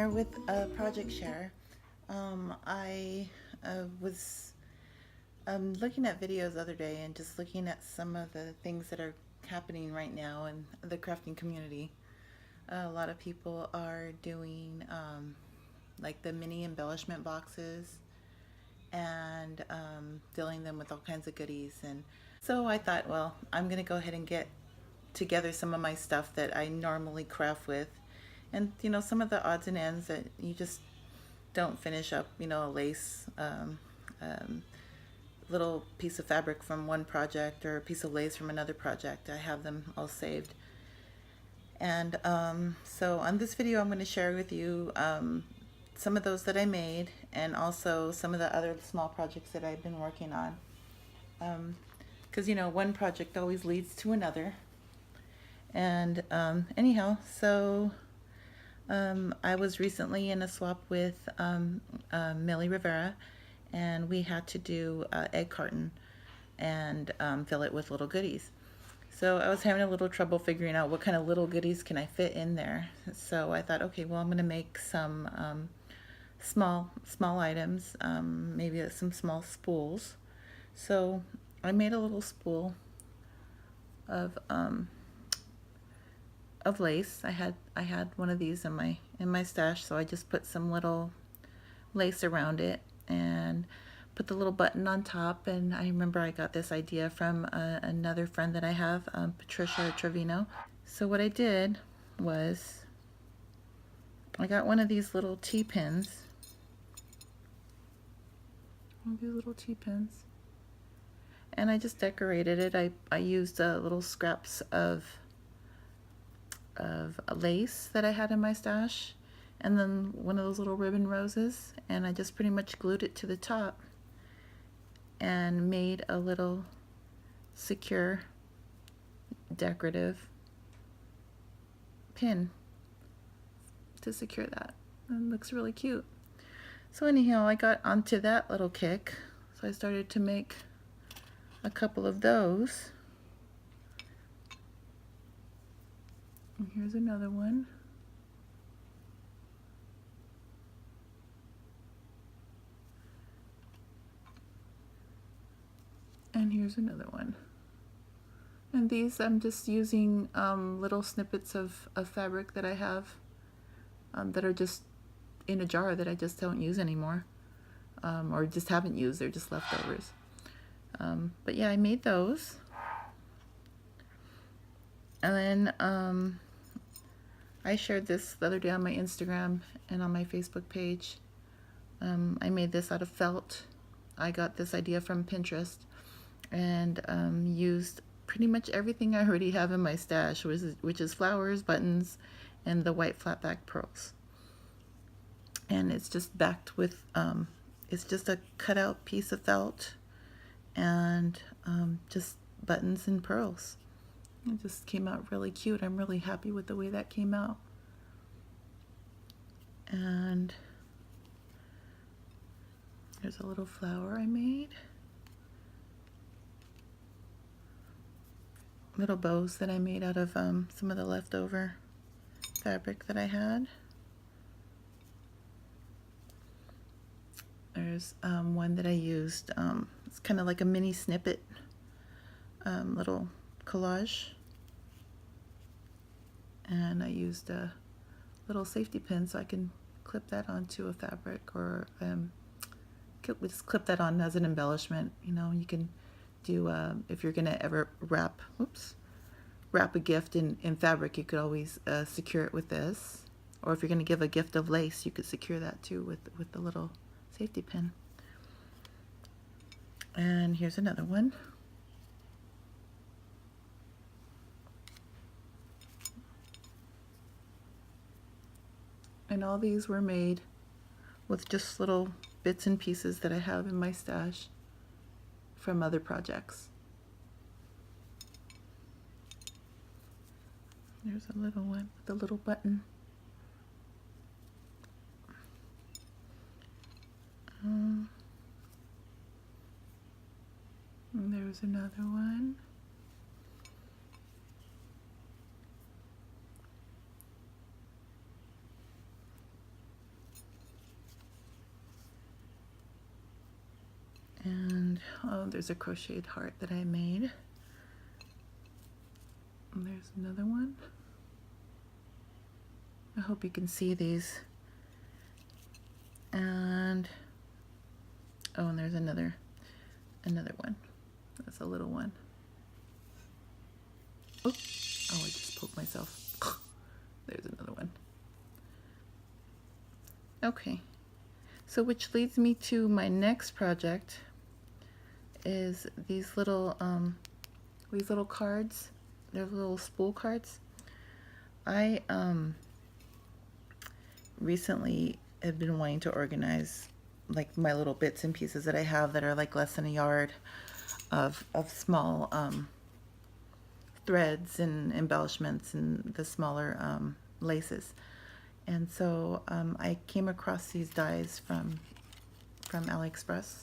here with a project share. I was looking at videos the other day and just looking at some of the things that are happening right now in the crafting community. A lot of people are doing like the mini embellishment boxes and filling them with all kinds of goodies. And so I thought, well, I'm going to go ahead and get together some of my stuff that I normally craft with. And, some of the odds and ends that you just don't finish up, a lace, um, little piece of fabric from one project or a piece of lace from another project. I have them all saved. And so on this video, I'm going to share with you some of those that I made and also some of the other small projects that I've been working on. Because, one project always leads to another. And anyhow, so I was recently in a swap with Millie Rivera, and we had to do egg carton and fill it with little goodies. So I was having a little trouble figuring out what kind of little goodies can I fit in there. So I thought, okay, well, I'm going to make some small items, maybe some small spools. So I made a little spool of lace. I had one of these in my stash, so I just put some little lace around it and put the little button on top. And I remember I got this idea from another friend that I have, Patricia Trevino. So what I did was I got one of these little T-pins. And I just decorated it. I used little scraps of lace that I had in my stash, and then one of those little ribbon roses, and I just pretty much glued it to the top and made a little secure decorative pin to secure that. And it looks really cute. So anyhow, I got onto that little kick, so I started to make a couple of those. And here's another one. And here's another one. And these I'm just using little snippets of fabric that I have that are just in a jar that I just don't use anymore, or just haven't used. They're just leftovers. But yeah, I made those. And then I shared this the other day on my Instagram and on my Facebook page. I made this out of felt. I got this idea from Pinterest and used pretty much everything I already have in my stash, which is flowers, buttons, and the white flat back pearls. And it's just backed with, it's just a cutout piece of felt and just buttons and pearls. It just came out really cute. I'm really happy with the way that came out. And there's a little flower I made. Little bows that I made out of some of the leftover fabric that I had. There's one that I used. It's kind of like a mini snippet little collage. And I used a little safety pin so I can clip that onto a fabric, or just clip that on as an embellishment. You can do, if you're gonna ever wrap a gift in fabric, you could always secure it with this. Or if you're gonna give a gift of lace, you could secure that too with the little safety pin. And here's another one. And all these were made with just little bits and pieces that I have in my stash from other projects. There's a little one with a little button. And there's another one. oh, there's a crocheted heart that I made. And there's another one. I hope you can see these. And oh, and there's another one. That's a little one. Oh, I just poked myself. There's another one. Okay, so which leads me to my next project is these little cards. They're little spool cards. I recently have been wanting to organize like my little bits and pieces that I have that are like less than a yard of small threads and embellishments and the smaller laces. And so I came across these dies from AliExpress,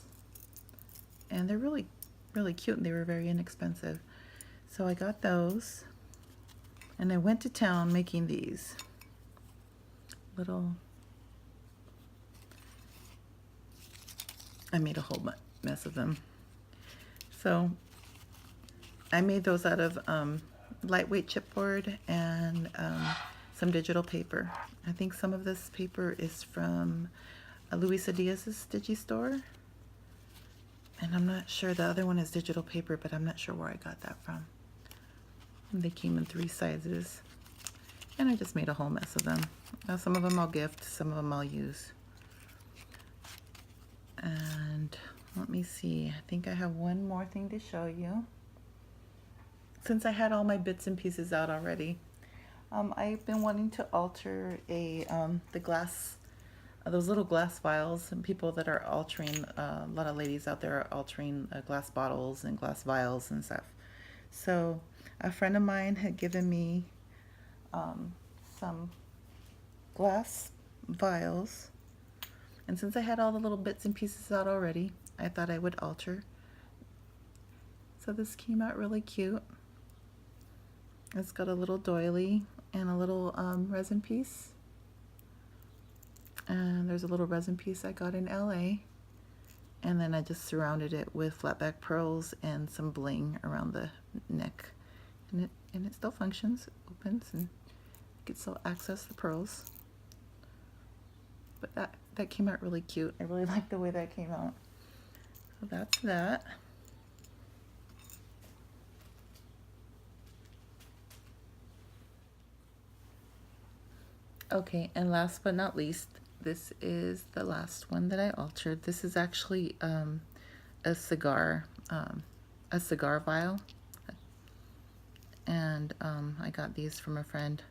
and they're really cute, and they were very inexpensive. So I got those, and I went to town making these little, I made a whole mess of them. So I made those out of lightweight chipboard and some digital paper. I think some of this paper is from Luisa Diaz's Digistore, and I'm not sure the other one is digital paper, but I'm not sure where I got that from. And they came in 3 sizes, and I just made a whole mess of them. Some of them I'll gift, some of them I'll use. And let me see, I think I have one more thing to show you. Since I had all my bits and pieces out already, I've been wanting to alter the glass, those little glass vials, and people that are altering, a lot of ladies out there are altering glass bottles and glass vials and stuff. So a friend of mine had given me some glass vials, and since I had all the little bits and pieces out already, I thought I would alter. So this came out really cute. It's got a little doily and a little resin piece. And there's a little resin piece I got in LA. And then I just surrounded it with flat back pearls and some bling around the neck. And it still functions. It opens and you can still access the pearls. But that came out really cute. I really like the way that came out. So that's that. Okay, and last but not least, this is the last one that I altered. This is actually a cigar vial, and I got these from a friend.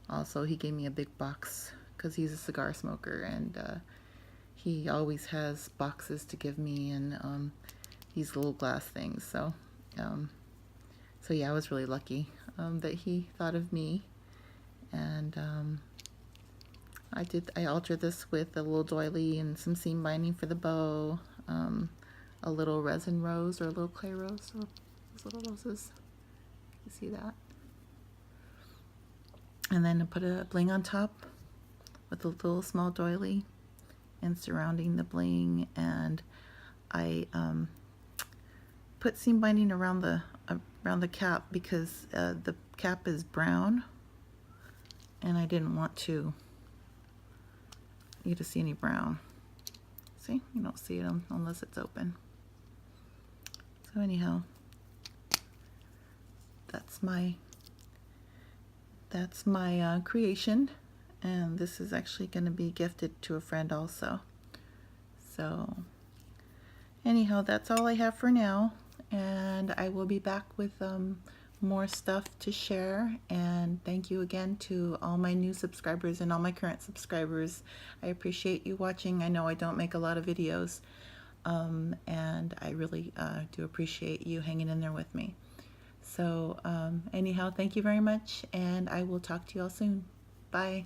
Also, he gave me a big box because he's a cigar smoker, and he always has boxes to give me, and these little glass things. So yeah, I was really lucky that he thought of me, and I altered this with a little doily and some seam binding for the bow, a little resin rose or a little clay rose, so those little roses, you see that? And then I put a bling on top with a little small doily and surrounding the bling, and I put seam binding around the cap because the cap is brown, and I didn't want you to see any brown. See, you don't see it unless it's open. So anyhow, that's my creation, and this is actually going to be gifted to a friend also. So anyhow, that's all I have for now, and I will be back with more stuff to share. And thank you again to all my new subscribers and all my current subscribers. I appreciate you watching. I know I don't make a lot of videos, and I really do appreciate you hanging in there with me. So anyhow, thank you very much, and I will talk to you all soon. Bye.